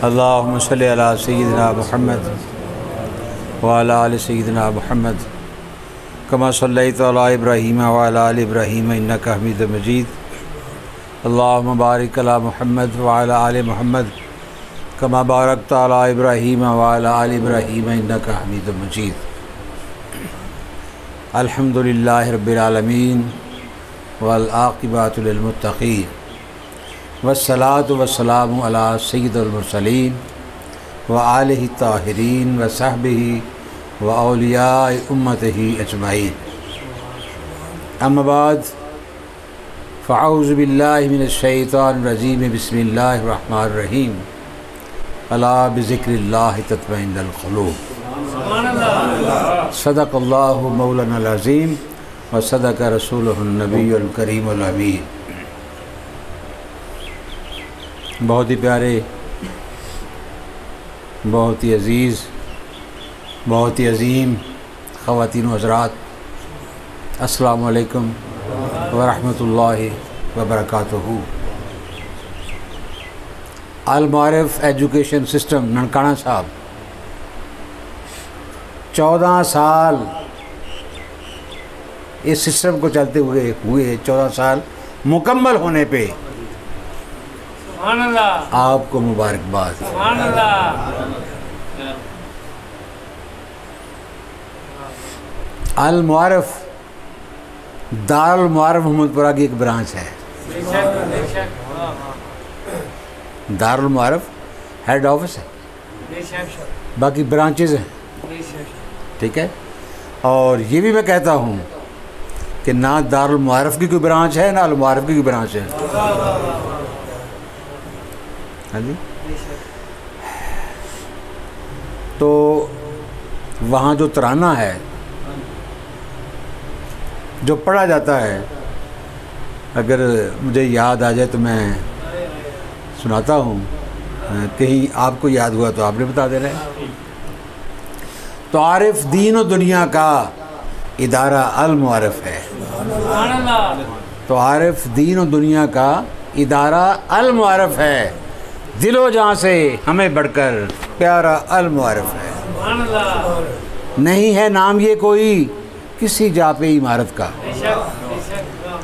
अल्लाहुम्मा सल्लि अला सय्यिदिना मुहम्मद व अला आलि सय्यिदिना मुहम्मद कमा सल्लैता अला इब्राहीम व अला आलि इब्राहीम इन्नका हमीदुम मजीद। अल्लाहुम्मा बारिक अला मुहम्मद व अला आलि मुहम्मद कमा बारकता अला इब्राहीम व अला आलि इब्राहीम इन्नका हमीदुम मजीद। अल्हम्दुलिल्लाहि रब्बिल आलमीन वल आक़िबतु लिल मुत्तक़ीन वस्सलातु वस्सलामु अला सय्यिदिल मुरसलीन व आलिहि ताहिरीन व सहबिही व औलियाए उम्मतिही अजमाईन। अम्मा बाद फ़अऊज़ु बिल्लाहि मिनश शैतानिर रजीम बिस्मिल्लाहिर रहमानिर रहीम। अला बिज़िक्रिल्लाहि तत्मइन्नुल क़ुलूब। सदक़ल्लाहु मौलानाल अज़ीम व सदक़ रसूलुहुन नबियुल करीमुल अमीन। बहुत ही प्यारे, बहुत ही अज़ीज़, बहुत ही अज़ीम ख़वातीन व हज़रात, अस्सलामु अलैकुम व रहमतुल्लाहि व बरकातुहू। अल मारिफ एजुकेशन सिस्टम ननकाना साहब 14 साल इस सिस्टम को चलते हुए 14 साल मुकम्मल होने पे आपको मुबारकबाद। अल मुआरिफ दारुल मुआरिफ मोहम्मदपुरा की एक ब्रांच है। दारुल मुआरिफ हेड ऑफिस है, बाकी ब्रांचेज हैं, ठीक है। और ये भी मैं कहता हूँ कि ना दारुल मुआरिफ की कोई ब्रांच है ना अल मुआरिफ की कोई ब्रांच है। हाँ जी। तो वहाँ जो तराना है जो पढ़ा जाता है, अगर मुझे याद आ जाए तो मैं सुनाता हूँ, कहीं आपको याद हुआ तो आपने बता देना है। तो आरिफ दीन और दुनिया का इदारा अल मुआरिफ है। तो आरिफ दीन और दुनिया का इदारा अल मुआरिफ है। दिलो जहाँ से हमें बढ़कर प्यारा अल मुआरिफ है। नहीं है नाम ये कोई किसी जापे इमारत का,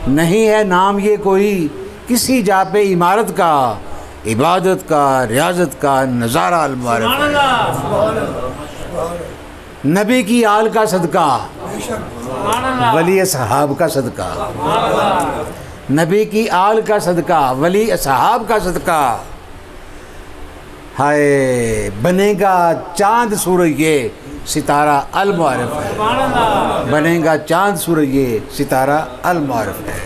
नहीं है नाम ये कोई किसी जापे इमारत का, इबादत का रियाजत का नज़ारा अल मुआरिफ है। नबी की आल का सदका, वली सहाब का सदका, नबी की आल का सदका, वली सहाब का सदका। हाय बनेगा चांद सूरज ये सितारा अल मुआरिफ है। बनेगा चांद सूरज ये सितारा अल मुआरिफ है।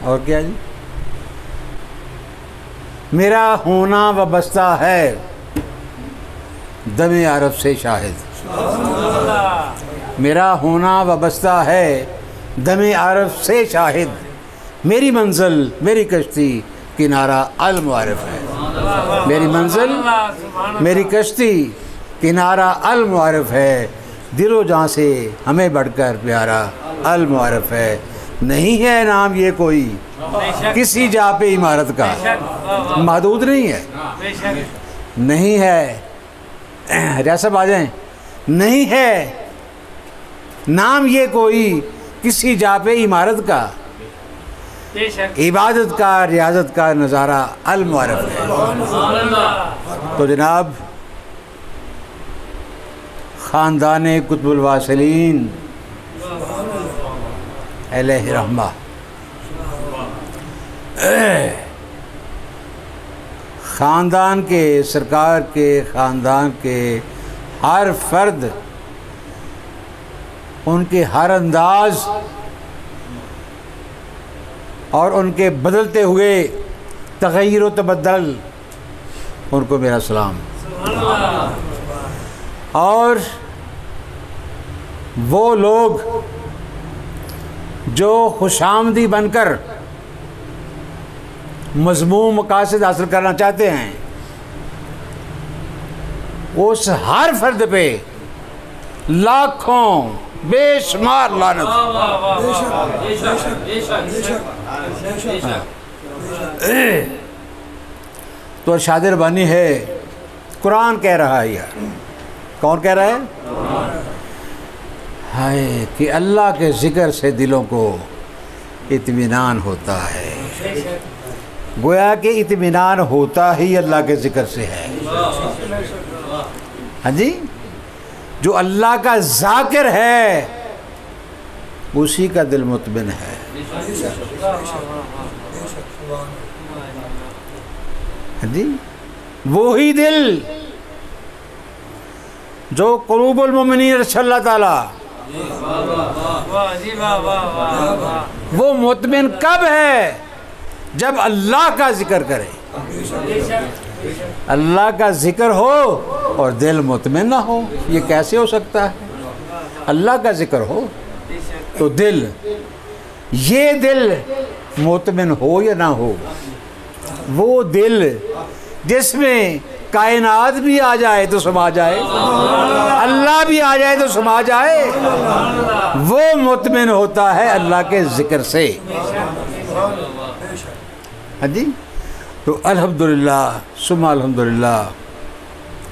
और क्या जी? मेरा होना वाबस्ता है दमे आरफ से शाहिद। मेरा होना वाबस्ता है दमे आरफ से शाहिद। मेरी मंजिल मेरी कश्ती किनारा अल मुआरिफ है। मेरी मंजिल मेरी कश्ती किनारा अल मुआरिफ है। दिलो जान से हमें बढ़कर प्यारा अल मुआरिफ है। नहीं है नाम ये कोई किसी जा पे इमारत का, महदूद नहीं है, नहीं है। जैसा आ जाए, नहीं है नाम ये कोई किसी जा पे इमारत का, इबादत का रियाजत का नज़ारा अल मुआरिफ है। तो जनाब ख़ानदान कुतुबुल वासिलीन अलैहि रहमा ख़ानदान के, सरकार के ख़ानदान के हर फर्द, उनके हर अंदाज और उनके बदलते हुए तग़य्युर व तबद्दुल, उनको मेरा सलाम। और वो लोग जो खुशामदी बनकर मज़मूम मकासद हासिल करना चाहते हैं, उस हर फर्द पे लाखों बेशुमार लानत। तो अरशाद रब्बानी है, कुरान कह रहा है यार। कौन कह रहा है? हाय कि अल्लाह के ज़िक्र से दिलों को इत्मीनान होता है। गोया कि इत्मीनान होता ही अल्लाह के ज़िक्र से है। हाँ जी, जो अल्लाह का ज़ाकिर है उसी का दिल मुतमिन है। हाँ जी, वो ही दिल जो क़ुलूबुल मुमिनीन अल्लाह ताला, वो मुतमिन कब है? जब अल्लाह का जिक्र करे। अल्लाह का जिक्र हो और दिल मुतमिन ना हो, ये कैसे हो सकता है? अल्लाह का जिक्र हो तो दिल, ये दिल मुतमिन हो या ना हो, वो दिल जिसमें कायनात भी आ जाए तो समा जाए, अल्लाह भी आ जाए तो समा जाए, वो मुतमिन होता है अल्लाह के ज़िक्र से। हाँ जी, तो अल्हम्दुलिल्लाह सुम्मा अल्हम्दुलिल्लाह,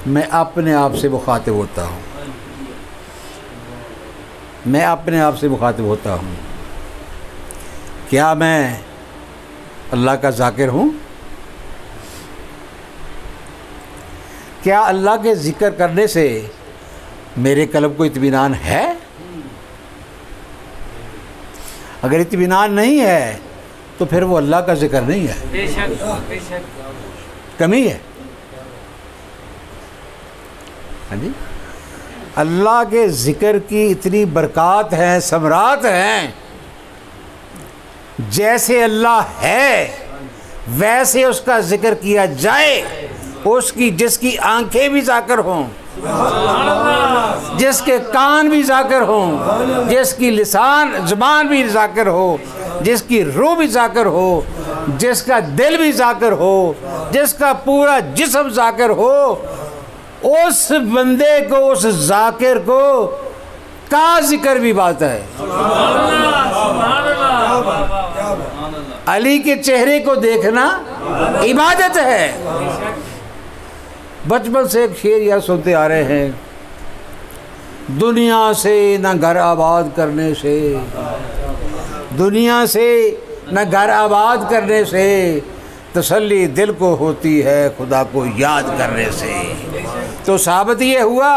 मैं अपने आप से मुखातिब होता हूँ। मैं अपने आप से मुखातिब होता हूँ, क्या मैं अल्लाह का ज़ाकिर हूँ? क्या अल्लाह के ज़िक्र करने से मेरे कल्ब को इत्मीनान है? अगर इत्मीनान नहीं है तो फिर वो अल्लाह का ज़िक्र नहीं है, बेशक कमी है। हाँ जी, अल्लाह के ज़िक्र की इतनी बरक़ात हैं, समरात हैं, जैसे अल्लाह है वैसे उसका ज़िक्र किया जाए, उसकी जिसकी आंखें भी ज़ाकिर हों, जिसके कान भी ज़ाकिर हों, जिसकी लिसान ज़बान भी ज़ाकिर हो, जिसकी रूह भी ज़ाकिर हो, जिसका दिल भी ज़ाकिर हो, जिसका पूरा जिस्म ज़ाकिर हो, उस बंदे को, उस ज़ाकिर को का ज़िक्र भी बात है। अली के चेहरे को देखना इबादत है। बचपन से एक शेर यार सुनते आ रहे हैं, दुनिया से न घर आबाद करने से, दुनिया से न घर आबाद करने से तसल्ली दिल को होती है खुदा को याद करने से। तो साबित ये हुआ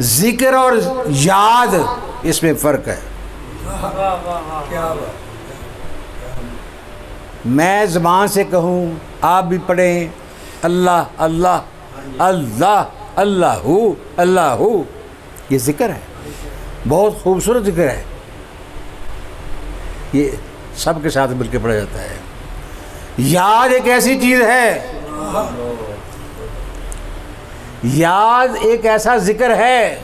ज़िक्र और याद इसमें फ़र्क है। मैं ज़बान से कहूँ, आप भी पढ़ें अल्लाह अल्लाह अल्लाह अल्लाहू अल्लाहू, ये ज़िक्र है, बहुत खूबसूरत ज़िक्र है। ये सब के साथ मिलकर पढ़ा जाता है। याद एक ऐसी चीज़ है, याद एक ऐसा ज़िक्र है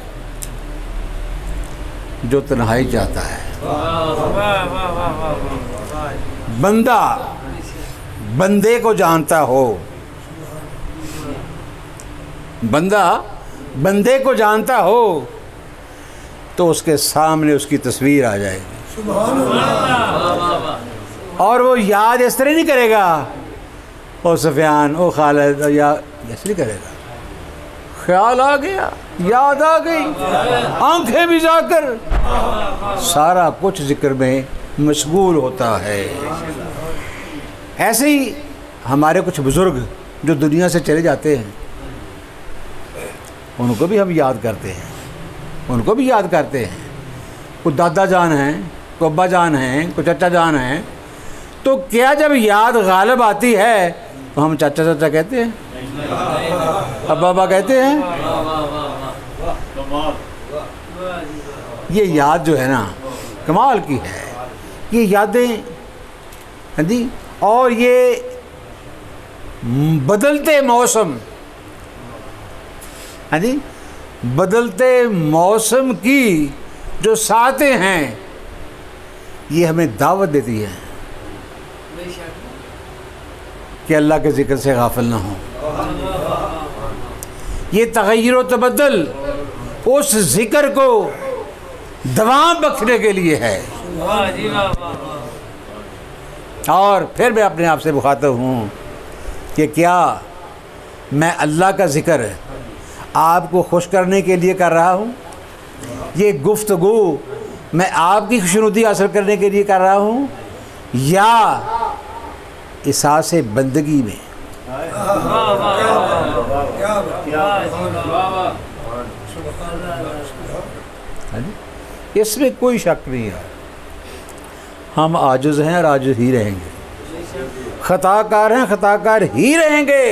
जो तन्हाई चाहता है। बंदा बंदे को जानता हो, बंदा बंदे को जानता हो तो उसके सामने उसकी तस्वीर आ जाएगी। और वो याद इस तरह नहीं करेगा, ओ सफियान ओ खालिद, या ऐसे नहीं करेगा। ख्याल आ गया, याद आ गई, आंखें भी जाकर, सारा कुछ जिक्र में मशगूल होता है। ऐसे ही हमारे कुछ बुज़ुर्ग जो दुनिया से चले जाते हैं, उनको भी हम याद करते हैं, उनको भी याद करते हैं। कोई दादा जान हैं, कोई अब्बा जान हैं, कोई चाचा जान हैं, तो क्या जब याद गालिब आती है तो हम चाचा चाचा कहते हैं, अब्बा अब्बा कहते हैं? ये याद जो है ना कमाल की है, ये यादें। हाँ जी, और ये बदलते मौसम, हाँ जी, बदलते मौसम की जो सातें हैं, ये हमें दावत देती है कि अल्लाह के ज़िक्र से गाफिल ना हो। ये तग़य्युर व तबद्दुल उस जिक्र को दवाम बख्शने के लिए है। और फिर मैं अपने आप से मुखातब हूँ कि क्या मैं अल्लाह का ज़िक्र आपको खुश करने के लिए कर रहा हूँ? ये गुफ्तगू मैं आपकी खुशनुदी हासिल करने के लिए कर रहा हूँ या एहसास बंदगी में? इसमें कोई शक नहीं है। हम आजिज़ हैं और आजिज़ ही रहेंगे, ख़ताकार हैं, ख़ताकार ही रहेंगे।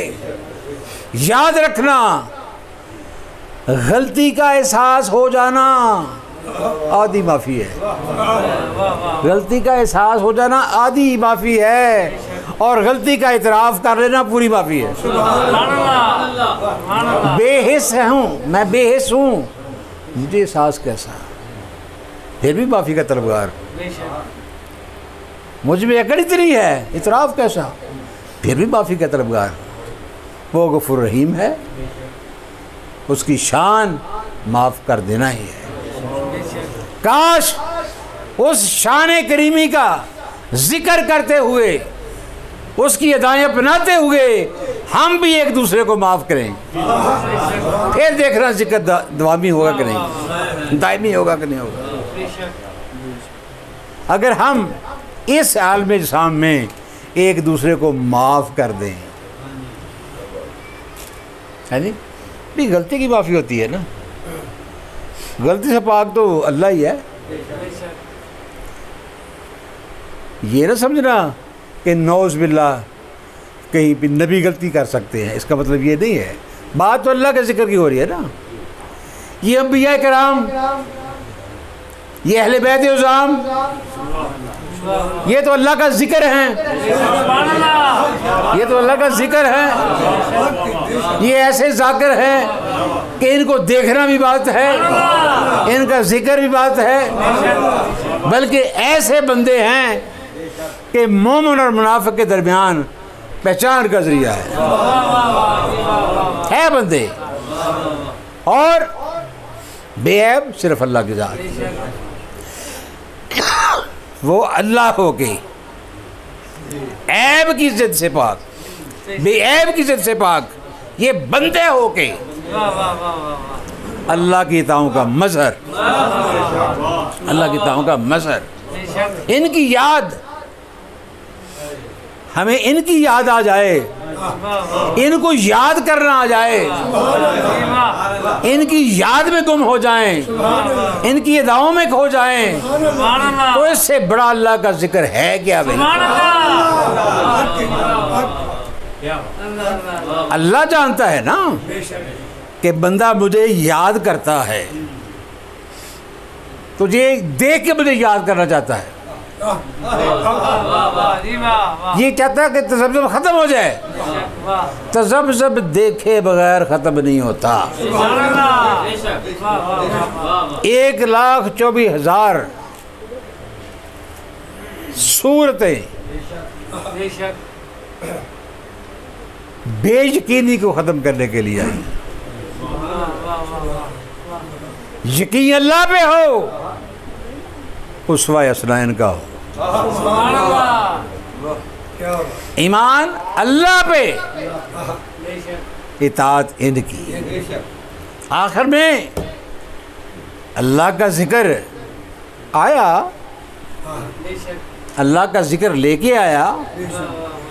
याद रखना, गलती का एहसास हो जाना आधी माफ़ी है। गलती का एहसास हो जाना आधी माफ़ी है, और गलती का इतराफ़ कर लेना पूरी माफ़ी है। बेहिस हूँ मैं, बेहिस हूँ, मुझे एहसास कैसा, फिर भी माफ़ी का तलबगार। मुझ में अकड़ इतनी है, इतराफ़ कैसा, फिर भी माफ़ी का तलबगार। वो गफूर रहीम है, उसकी शान माफ़ कर देना ही है। काश उस शान करीमी का जिक्र करते हुए, उसकी अदाएँ अपनाते हुए हम भी एक दूसरे को माफ़ करें। फिर देखना जिक्र दवामी होगा कि नहीं, दायमी होगा कि नहीं होगा। अगर हम इस आलम इस्लाम में एक दूसरे को माफ़ कर दें, है नहीं? भी गलती की माफ़ी होती है ना, गलती से पाक तो अल्लाह ही है। ये ना समझना कि नौज़ बिल्लाह कहीं भी नबी गलती कर सकते हैं, इसका मतलब ये नहीं है। बात तो अल्लाह के ज़िक्र की हो रही है ना। ये अंबिया कराम, ये अहले बैत उज़ाम, ये तो अल्लाह का ज़िक्र है, ये तो अल्लाह का ज़िक्र है। ये ऐसे ज़ाकिर हैं कि इनको देखना भी बात है, इनका ज़िक्र भी बात है। बल्कि ऐसे बंदे हैं कि मोमिन और मुनाफिक के दरमियान पहचान का ज़रिया है बंदे। और बेऐब सिर्फ अल्लाह की ज़ात, वो अल्लाह हो के ऐब की इज्जत से पाक, बेऐब की इज्जत से पाक, ये बंदे हो के अल्लाह की इताओं का मज़हर, अल्लाह की इताओं का मज़हर। इनकी याद, हमें इनकी याद आ जाए, इनको याद करना आ जाए, इनकी याद में गुम हो जाएं, इनकी अदाओं में खो जाएं, तो इससे बड़ा अल्लाह का जिक्र है क्या भाई? अल्लाह जानता है ना कि बंदा मुझे याद करता है, तुझे देख के मुझे याद करना चाहता है, ये चाहता है कि तज़ब्ज़ुब ख़त्म हो जाए। तज़ब्ज़ुब देखे बगैर ख़त्म नहीं होता। 1,24,000 सूरतें बेयकीनी को ख़त्म करने के लिए आई। यकीन अल्लाह पे हो, उसवा असनाइन का हो, ईमान अल्लाह पे, इताअत इनकी। आखिर में अल्लाह का जिक्र आया, अल्लाह का जिक्र लेके आया,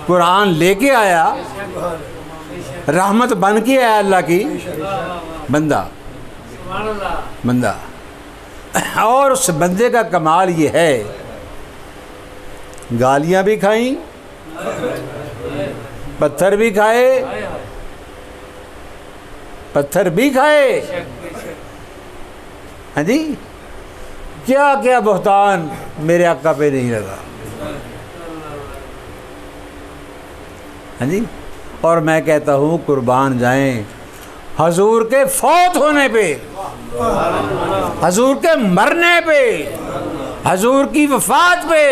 कुरान लेके आया, रहमत बन के आया अल्लाह की, बंदा बंदा। और उस बंदे का कमाल ये है, गालियाँ भी खाई, पत्थर भी खाए, पत्थर भी खाए, हाँ जी, क्या क्या बहतान मेरे आका पे नहीं लगा, हाँ जी। और मैं कहता हूँ कुर्बान जाएं हजूर के फौत होने पे, हजूर के मरने पे, हजूर की वफात पे,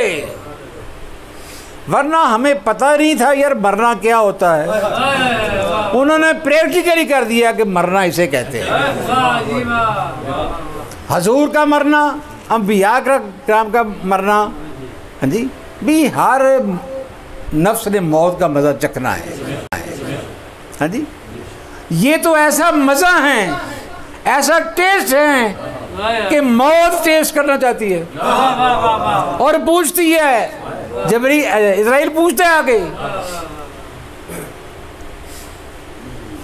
वरना हमें पता नहीं था यार मरना क्या होता है। उन्होंने प्रैक्टिकली कर दिया कि मरना इसे कहते हैं। हजूर का मरना, अंबिया कराम का मरना, हाँ जी, भी हर नफ्स ने मौत का मज़ा चखना है। हाँ जी, ये तो ऐसा मज़ा है, ऐसा टेस्ट है कि मौत टेस्ट करना चाहती है और पूछती है। जबरी इज़राइल पूछते हैं आगे,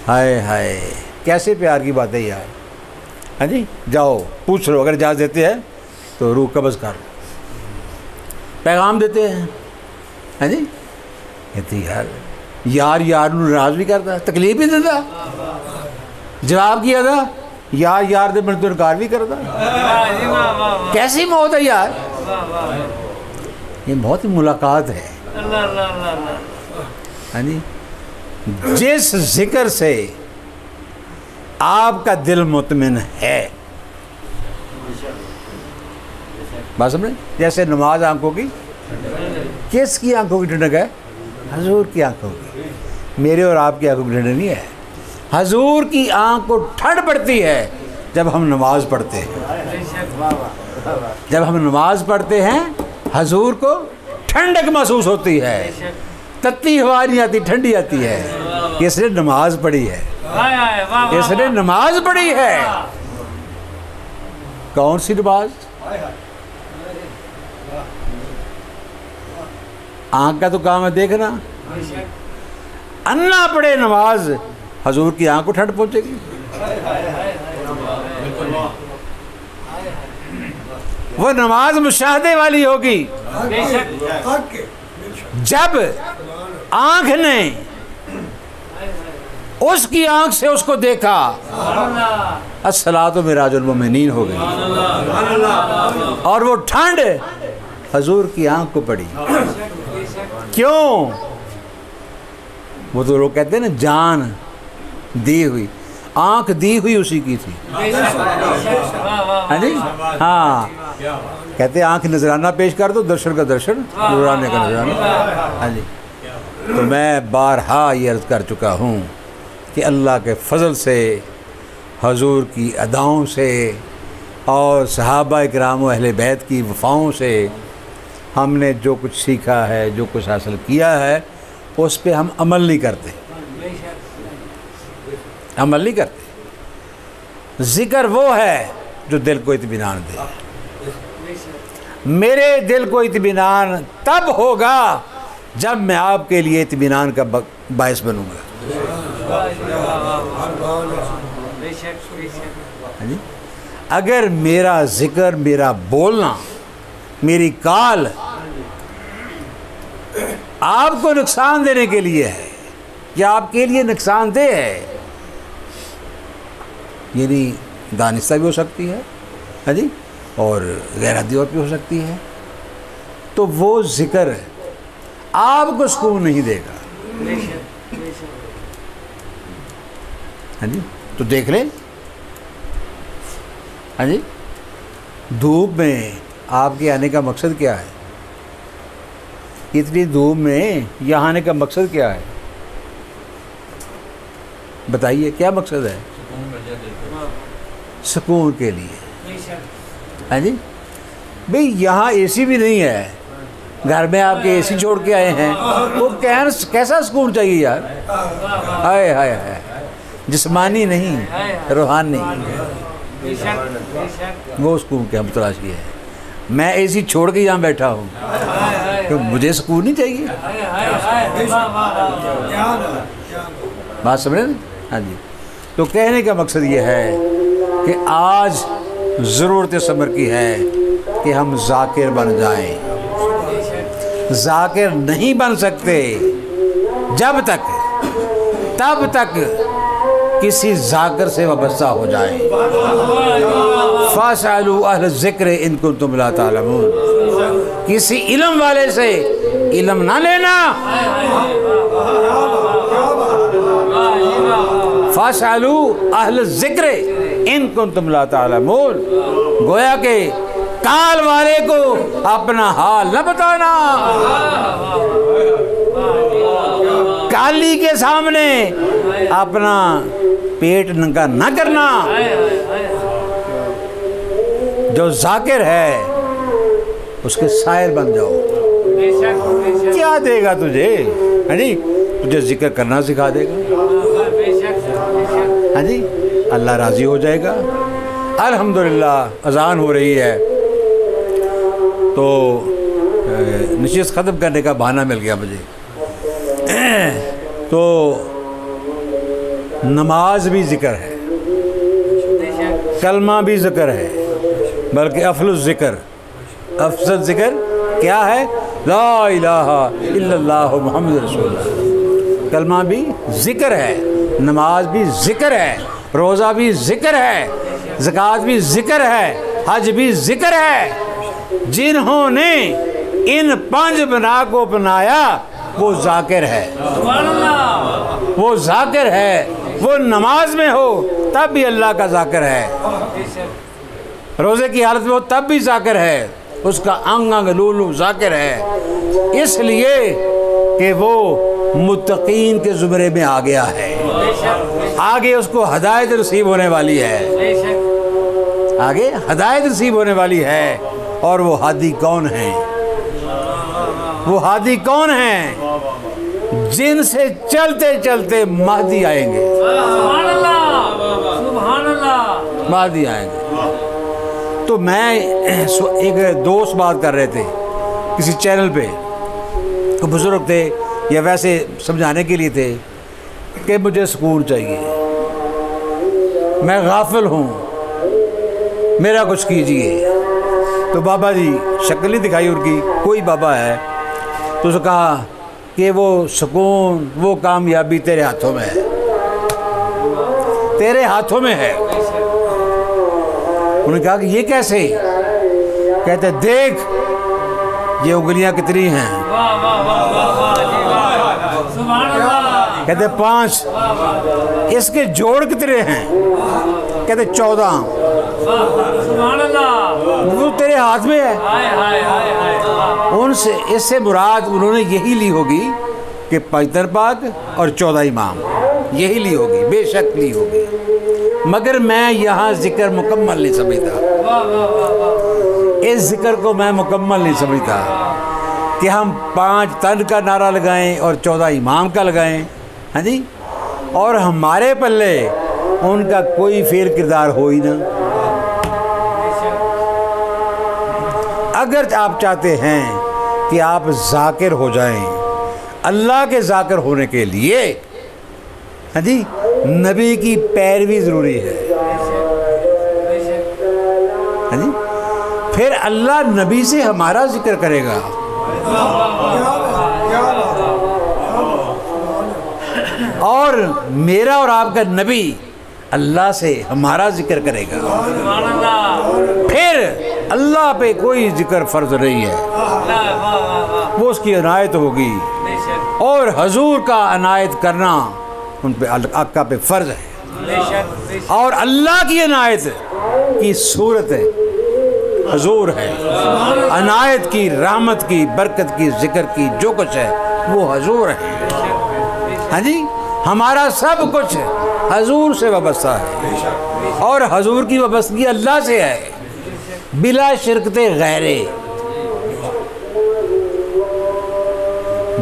हाय हाय कैसे प्यार की बात है यार। हाँ जी, जाओ पूछ लो, अगर इजाज़त देते हैं तो रूह कब्ज़ कर लो। पैगाम देते हैं। हाँ जी, कहती यार यार यार नाराज़ भी करता, तकलीफ भी देता, जवाब किया था यार यार दे मैं तो इनकार भी करता। कैसी मौत है यार, ये बहुत ही मुलाकात है। हाँ जी, जिस जिक्र से आपका दिल मुतमिन है, बात समझे, जैसे नमाज आंखों की, किसकी आंखों की ठंडक है? हजूर की आंखों की। मेरे और आपकी आंखों की ठंडक नहीं है। हजूर की आंख को ठंड पड़ती है जब हम नमाज पढ़ते हैं। जब हम नमाज पढ़ते हैं हजूर को ठंडक महसूस होती है, तत्ती हवा नहीं आती, ठंडी आती है। इसने नमाज पढ़ी है, इसने नमाज पढ़ी है। कौन सी नमाज? आंख का तो काम है देखना। अन्ना पढ़े नमाज, हजूर की आंख को ठंड पहुंचेगी। वो नमाज मुशाहदे वाली होगी। जब आंख ने उसकी आंख से उसको देखा, अस्सलातु मिराजुल मोमिनीन हो गई, और वो ठंड हजूर की आंख को पड़ी। क्यों? वो तो लोग कहते हैं ना, जान दी हुई, आंख दी हुई उसी की थी। हाँ जी, हाँ, कहते हैं आंख नजराना पेश कर दो, दर्शन का दर्शन, नजराने का नजराना। हाँ जी, तो मैं बारहा ये अर्ज़ कर चुका हूँ कि अल्लाह के फजल से, हजूर की अदाओं से और सहाबा किराम व अहले बैत की वफ़ाओं से हमने जो कुछ सीखा है, जो कुछ हासिल किया है, उस पे हम अमल नहीं करते, अमल नहीं करते। ज़िक्र वो है जो दिल को इत्मीनान दे। मेरे दिल को इत्मीनान तब होगा जब मैं आपके लिए इत्मीनान का बायस बनूंगा। अगर मेरा ज़िक्र, मेरा बोलना, मेरी काल आपको नुकसान देने के लिए है या आपके लिए नुकसानदेह है, यानी दानिस्ता भी हो सकती है, हाँ जी, और गैर हदी भी हो सकती है, तो वो ज़िक्र आपको सुकून नहीं देगा। हाँ जी, तो देख लें। हाँ जी, धूप में आपके आने का मकसद क्या है? इतनी धूप में यहाँ आने का मकसद क्या है? बताइए, क्या मकसद है? सुकून के लिए। हाँ जी, भाई यहाँ एसी भी नहीं है, घर में आपके एसी छोड़ के आए हैं, तो कैसा सुकून चाहिए यार? हाय हाय हाय, जिस्मानी नहीं, रूहानी, वो सुकून के हम तलाशी है। मैं एसी छोड़ के यहाँ बैठा हूँ तो मुझे सुकून नहीं चाहिए? बात समझे ना? हाँ जी, तो कहने का मकसद ये है कि आज ज़रूरत समर की है कि हम ज़ाकिर बन जाएं। ज़ाकिर नहीं बन सकते जब तक, तब तक किसी ज़ाकिर से वाबस्ता हो जाए। फ़ासअलू अहल ज़िक्र इन कुंतुम ला तालमून, किसी इल्म वाले से इल्म ना लेना। फ़ासअलू अहल ज़िक्र इन कुंतुम ला तालमून, गोया के काल वाले को अपना हाल न बताना, काली के सामने अपना पेट नंगा न करना। जो जाकिर है उसके शायर बन जाओ। क्या देगा तुझे? है जी, तुझे जिक्र करना सिखा देगा। हाँ जी, अल्लाह राज़ी हो जाएगा। अल्हम्दुलिल्लाह अज़ान हो रही है तो नशिस्त ख़त्म करने का बहाना मिल गया मुझे। तो नमाज भी ज़िक्र है, कलमा भी ज़िक्र है, बल्कि अफज़ल ज़िक्र, अफज़ल ज़िक्र क्या है? ला इलाहा इल्लल्लाह मुहम्मद रसूलुल्लाह। कलमा भी ज़िक्र है, नमाज भी ज़िक्र है, रोज़ा भी ज़िक्र है, ज़कात भी ज़िक्र है, हज भी ज़िक्र है। जिन्होंने इन 5 बना को अपनाया वो जाकिर है, वो जाकिर है। वो नमाज में हो तब भी अल्लाह का जाकिर है, रोज़े की हालत में हो तब भी जाकिर है, उसका अंग अंग लूलू जाकिर है, इसलिए कि वो मुत्तकीन के ज़ुमरे में आ गया है। आगे उसको हदायत नसीब होने वाली है, आगे हदायत नसीब होने वाली है। और वो हादी कौन है? वो हादी कौन है? जिनसे चलते चलते महदी आएंगे, महदी आएंगे। तो मैं एक दोस्त बात कर रहे थे किसी चैनल पे, तो बुजुर्ग थे या वैसे समझाने के लिए थे कि मुझे सुकून चाहिए, मैं गाफिल हूँ, मेरा कुछ कीजिए। तो बाबा जी शक्ल नहीं दिखाई उनकी, कोई बाबा है, तो उसने कहा कि वो सुकून, वो कामयाबी तेरे हाथों में है, तेरे हाथों में है। उन्होंने कहा कि ये कैसे? कहते देख ये उंगलियां कितनी हैं? कहते 5। इसके जोड़ कितने हैं? कहते 14। वो तेरे हाथ में है। उनसे इससे मुराद उन्होंने यही ली होगी कि पैतर पाक और 14 इमाम, यही ली होगी, बेशक ली होगी। मगर मैं यहाँ जिक्र मुकम्मल नहीं समझता, इस जिक्र को मैं मुकम्मल नहीं समझता कि हम 5 तन का नारा लगाएं और 14 इमाम का लगाएं। हाँ जी, और हमारे पल्ले उनका कोई फेल किरदार हो ही ना। अगर आप चाहते हैं कि आप जाकिर हो जाएं, अल्लाह के जाकिर होने के लिए हाँ जी नबी की पैरवी ज़रूरी है। हाँ जी, फिर अल्लाह नबी से हमारा जिक्र करेगा। और मेरा और आपका नबी अल्लाह से हमारा जिक्र करेगा। फिर अल्लाह पे कोई जिक्र फ़र्ज नहीं है, वो उसकी अनायत होगी। और हजूर का अनायत करना उन पे आका पे फ़र्ज है। और अल्लाह की अनायत की सूरत है, हजूर है। अनायत की, रहमत की, बरकत की, जिक्र की जो कुछ है वो हजूर है। हाँ जी, हमारा सब कुछ हजूर से वाबस्ता है और हजूर की वाबस्तगी अल्लाह से है, बिला शिरकते गैरे,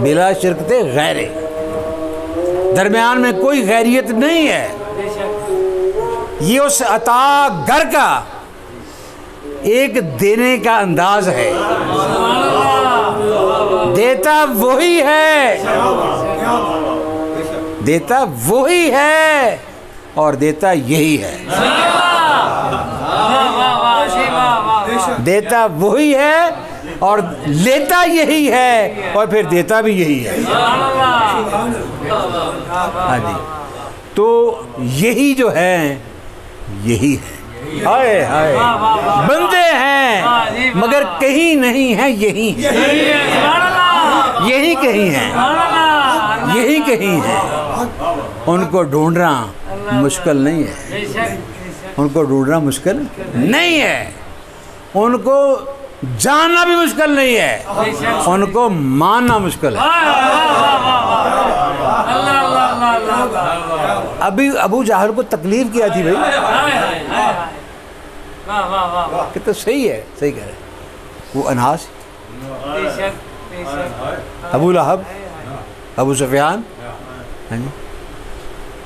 बिला शिरकते गैरे, दरमियान में कोई गैरियत नहीं है। ये उस अता गर का एक देने का अंदाज है। देता वही है, देता वही है और देता यही है। देता वही है और लेता यही है और फिर देता भी यही है। हाँ जी, तो यही जो है यही है। हाय हाय, बंदे हैं मगर कहीं नहीं है, यही है, यही कहीं है, यही कहीं है। उनको ढूंढना मुश्किल नहीं है, उनको ढूंढना मुश्किल नहीं है। उनको जानना भी मुश्किल नहीं है, उनको मानना मुश्किल है। अभी अबू जहल को तकलीफ किया थी भाई, कि तो सही है, सही कह रहे, वो अनास, अबू लहब, अबू सुफियान, हाँ जी,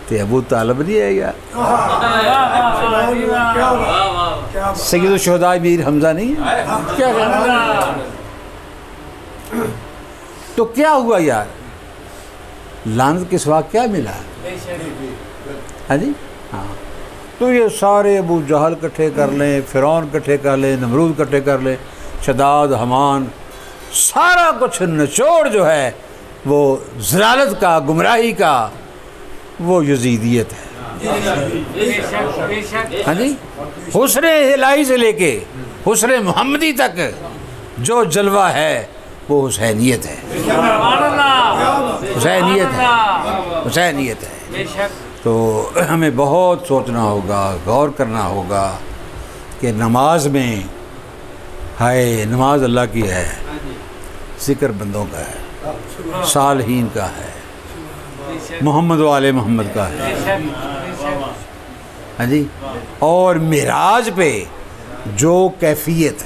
तो अबू तालिब नहीं है यार, सैयद शुहदा मीर हमजा नहीं है, क्या कहना। तो क्या हुआ यार, लानत के सिवा क्या मिला, हाँ जी, हाँ। तो ये सारे अबू जहल इकट्ठे कर लें, फ़िरौन इकट्ठे कर लें, नमरूद इकट्ठे कर लें, शदाद, हमान, सारा कुछ निचोड़ जो है वो ज़लालत का, गुमराही का, वो यजीदियत है। हाँ जी, हुस्न इलाही से लेके हुस्न मुहम्मदी तक जो जलवा है वो हुसैनियत है, हुसैनियत है, हुसैनियत है। तो हमें बहुत सोचना होगा, गौर करना होगा कि नमाज में, हाय नमाज अल्लाह की है, ज़िक्र बंदों का है, सालहीन का है, मोहम्मद वाले मोहम्मद का है, हाँ जी। और मिराज पे जो कैफियत,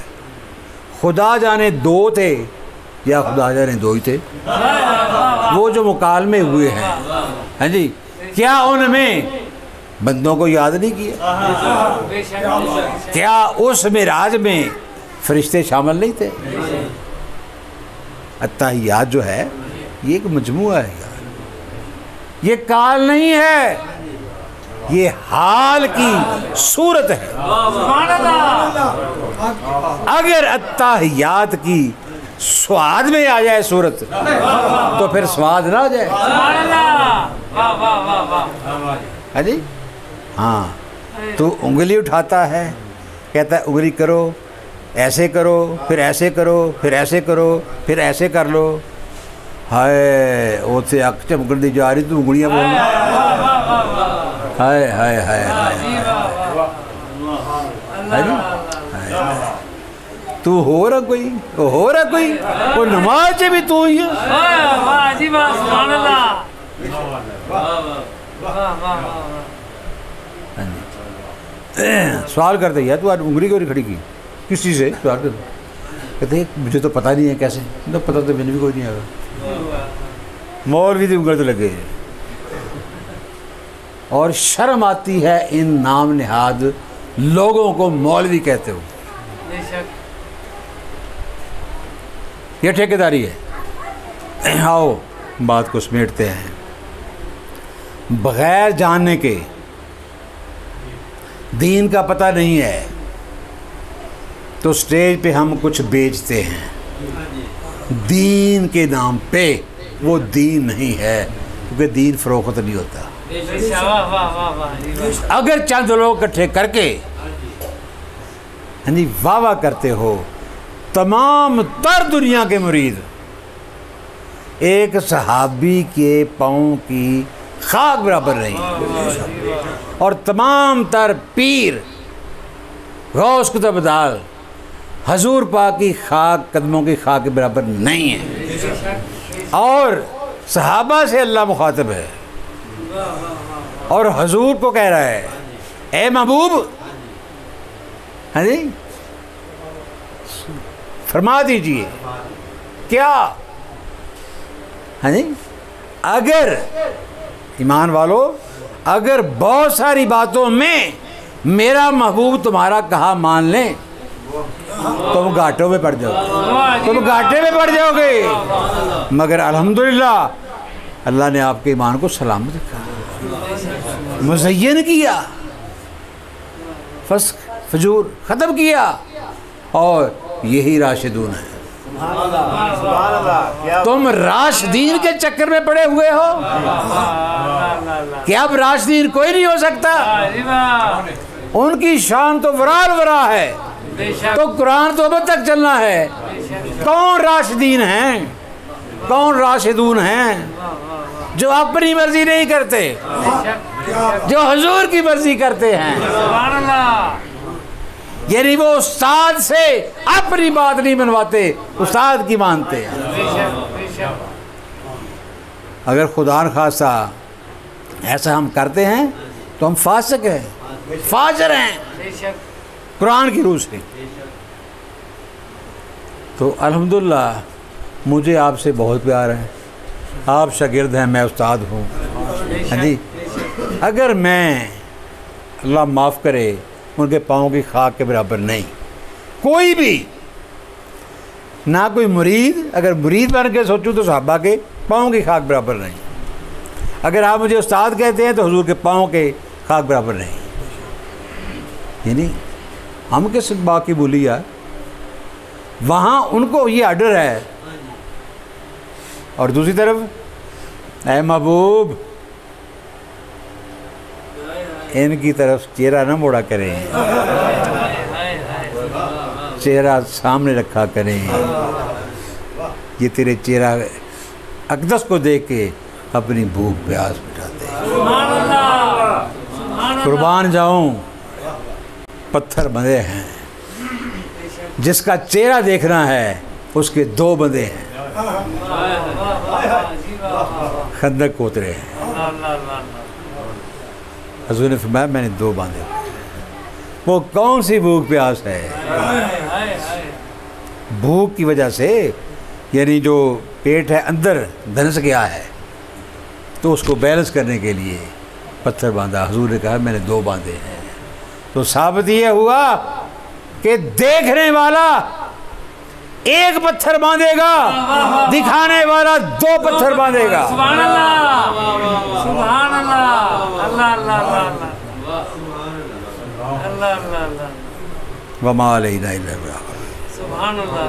खुदा जाने दो थे या खुदा जाने दो ही थे, वो जो मुकालमे हुए हैं, हाँ जी, क्या उनमें बंदों को याद नहीं किया? क्या उस मिराज में फरिश्ते शामिल नहीं थे? अत्ताहियात जो है ये एक मजमुआ है यार, ये काल नहीं है, ये हाल की सूरत है। अगर अत्ताहियात की स्वाद में आ जाए सूरत तो फिर स्वाद ना आ जाए, है जी, हाँ। तो उंगली उठाता है, कहता है उंगली करो, ऐसे करो, फिर ऐसे करो, फिर ऐसे करो, फिर ऐसे कर लो, हाय उसे अख झमकन दी जा रही, तू उंगलियां बोलना, हाय हाय हाय हाय, तू हो रहा कोई, वो हो रहा कोई, वो नमाज से भी तू ही है। सवाल करते यार, तू आज उंगली क्यों नहीं खड़ी की, किस चीज़ से सवाल कर, कहते मुझे तो पता नहीं है कैसे, तो पता तो मैंने भी कोई नहीं आया, मौलवी की उंगली तो लगे। और शर्म आती है इन नाम निहाद लोगों को मौलवी कहते हो, ये ठेकेदारी है। आओ बात को समेटते हैं। बग़ैर जानने के दीन का पता नहीं है तो स्टेज पे हम कुछ बेचते हैं, दीन के नाम पे, वो दीन नहीं है, क्योंकि दीन फ़रोख्त नहीं होता। अगर चंद लोग इकट्ठे करके यानी वाह करते हो, तमाम तर दुनिया के मुरीद एक सहाबी के पाँव की खाक बराबर नहीं, और तमाम तर पीर गौस कुतुबदार हजूर पाक की खाक, कदमों की खाक के बराबर नहीं है। और सहाबा से अल्लाह मुखातिब है और हजूर को कह रहा है, ए महबूब, हाँ जी, फरमा दीजिए क्या, हाँ जी। अगर ईमान वालों, अगर बहुत सारी बातों में मेरा महबूब तुम्हारा कहा मान लें तुम घाटों में पड़ जाओगे, तुम घाटे में पड़ जाओगे। मगर अल्हम्दुलिल्लाह अल्लाह ने आपके ईमान को सलामत रखा, मुज़य्यन किया, फस्क फजूर ख़त्म किया, और यही राशिदून है। तुम राशिदीन के चक्कर में पड़े हुए हो, क्या अब राशिदीन कोई नहीं हो सकता? उनकी शान तो वराल वरा है, तो कुरान तो अब तक चलना है। कौन राशिदीन हैं, कौन राशिदून हैं? जो अपनी मर्जी नहीं करते, जो हुजूर की मर्जी करते हैं, यानी वो उस्ताद से अपनी बात नहीं मनवाते, उस्ताद की मानते हैं। अगर खुदा न खास्ता ऐसा हम करते हैं तो हम फासिक हैं, फाजिर हैं कुरान की रूह से। तो अल्हम्दुलिल्लाह मुझे आपसे बहुत प्यार है। आप शागिर्द हैं, मैं उस्ताद हूँ। हाँ जी, अगर मैं, अल्लाह माफ़ करे, उनके पाँव की खाक के बराबर नहीं, कोई भी ना कोई मुरीद, अगर मुरीद बन के सोचूं तो सहाबा के पाँव की खाक बराबर नहीं। अगर आप मुझे उस्ताद कहते हैं तो हुजूर के पाँव के खाक बराबर नहीं। यानी हम किस बात की बोली यार, वहाँ उनको ये आर्डर है। और दूसरी तरफ ऐ महबूब, इनकी तरफ चेहरा ना मोड़ा करें, चेहरा सामने रखा करें। ये तेरे चेहरा अक़दस को देख के अपनी भूख प्यास मिटाते हैं। कुर्बान जाऊं, पत्थर बंधे हैं, जिसका चेहरा देखना है उसके दो बंदे हैं, खंदक को उतरे हैं। हज़ूर ने फरमाया मैंने दो बांधे। वो कौन सी भूख प्यास है? भूख की वजह से, यानी जो पेट है अंदर धंस गया है, तो उसको बैलेंस करने के लिए पत्थर बांधा। हज़ूर ने कहा मैंने दो बांधे हैं। तो साबित ये हुआ कि देखने वाला एक पत्थर बांधेगा, दिखाने वाला दो पत्थर बांधेगा। सुभान अल्लाह, सुभान अल्लाह, अल्लाह अल्लाह अल्लाह अल्लाह अल्लाह, वमा अलैना इल्ला अल-बलाग। सुभान अल्लाह।